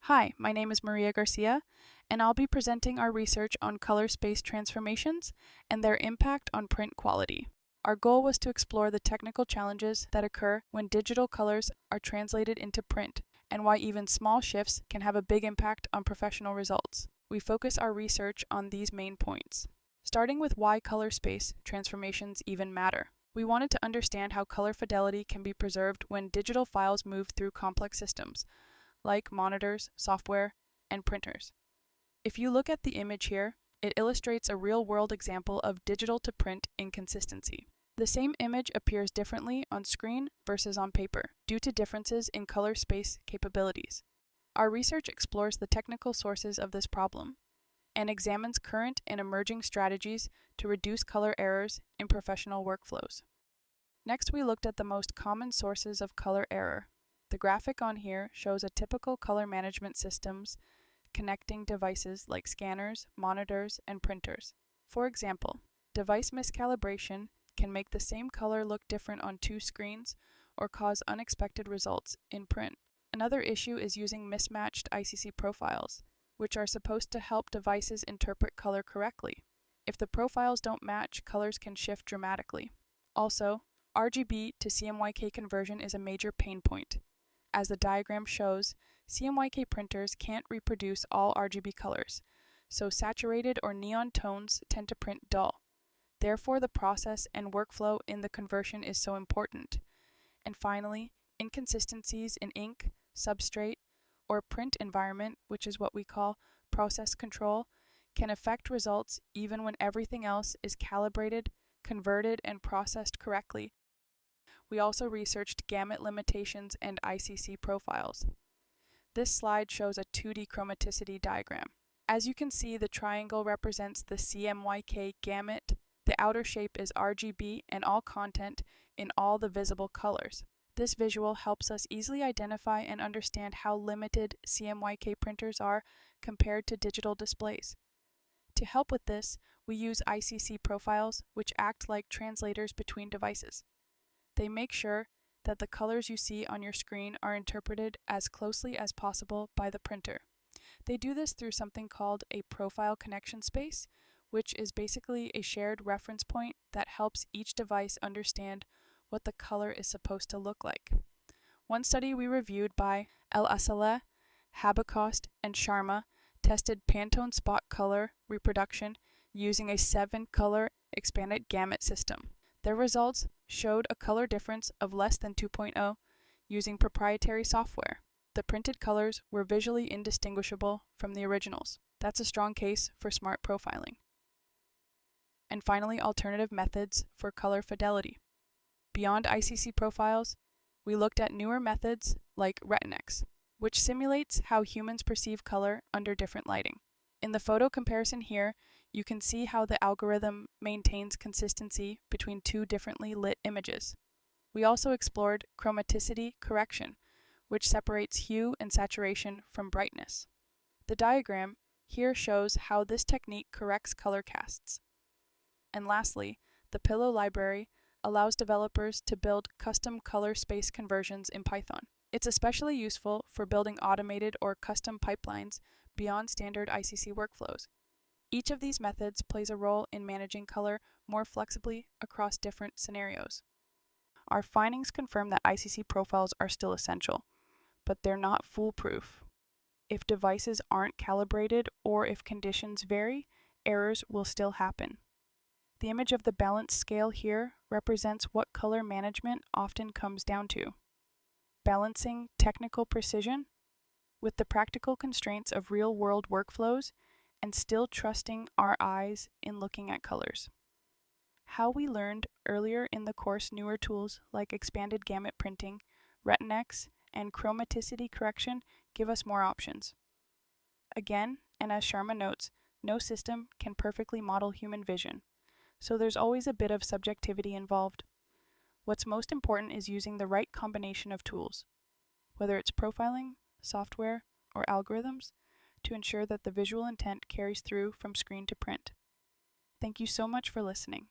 Hi, my name is Maria Garcia, and I'll be presenting our research on color space transformations and their impact on print quality. Our goal was to explore the technical challenges that occur when digital colors are translated into print, and why even small shifts can have a big impact on professional results. We focus our research on these main points. Starting with why color space transformations even matter. We wanted to understand how color fidelity can be preserved when digital files move through complex systems, like monitors, software, and printers. If you look at the image here, it illustrates a real-world example of digital-to-print inconsistency. The same image appears differently on screen versus on paper, due to differences in color space capabilities. Our research explores the technical sources of this problem, and examines current and emerging strategies to reduce color errors in professional workflows. Next, we looked at the most common sources of color error. The graphic on here shows a typical color management systems connecting devices like scanners, monitors, and printers. For example, device miscalibration can make the same color look different on two screens or cause unexpected results in print. Another issue is using mismatched ICC profiles, which are supposed to help devices interpret color correctly. If the profiles don't match, colors can shift dramatically. Also, RGB to CMYK conversion is a major pain point. As the diagram shows, CMYK printers can't reproduce all RGB colors, so saturated or neon tones tend to print dull. Therefore, the process and workflow in the conversion is so important. And finally, inconsistencies in ink, substrate, or print environment, which is what we call process control, can affect results even when everything else is calibrated, converted, and processed correctly. We also researched gamut limitations and ICC profiles. This slide shows a 2D chromaticity diagram. As you can see, the triangle represents the CMYK gamut. The outer shape is RGB and all content in all the visible colors. This visual helps us easily identify and understand how limited CMYK printers are compared to digital displays. To help with this, we use ICC profiles, which act like translators between devices. They make sure that the colors you see on your screen are interpreted as closely as possible by the printer. They do this through something called a profile connection space, which is basically a shared reference point that helps each device understand what the color is supposed to look like. One study we reviewed by El Asaleh, Habacost, and Sharma tested Pantone spot color reproduction using a 7-color expanded gamut system. Their results showed a color difference of less than 2.0 using proprietary software. The printed colors were visually indistinguishable from the originals. That's a strong case for smart profiling. And finally, alternative methods for color fidelity. Beyond ICC profiles, we looked at newer methods like Retinex, which simulates how humans perceive color under different lighting. In the photo comparison here, you can see how the algorithm maintains consistency between two differently lit images. We also explored chromaticity correction, which separates hue and saturation from brightness. The diagram here shows how this technique corrects color casts. And lastly, the Pillow library allows developers to build custom color space conversions in Python. It's especially useful for building automated or custom pipelines beyond standard ICC workflows. Each of these methods plays a role in managing color more flexibly across different scenarios. Our findings confirm that ICC profiles are still essential, but they're not foolproof. If devices aren't calibrated or if conditions vary, errors will still happen. The image of the balance scale here represents what color management often comes down to: balancing technical precision with the practical constraints of real-world workflows and still trusting our eyes in looking at colors. How we learned earlier in the course newer tools like expanded gamut printing, Retinex, and chromaticity correction give us more options. Again, and as Sharma notes, no system can perfectly model human vision, so there's always a bit of subjectivity involved. What's most important is using the right combination of tools, whether it's profiling, software, or algorithms, to ensure that the visual intent carries through from screen to print. Thank you so much for listening.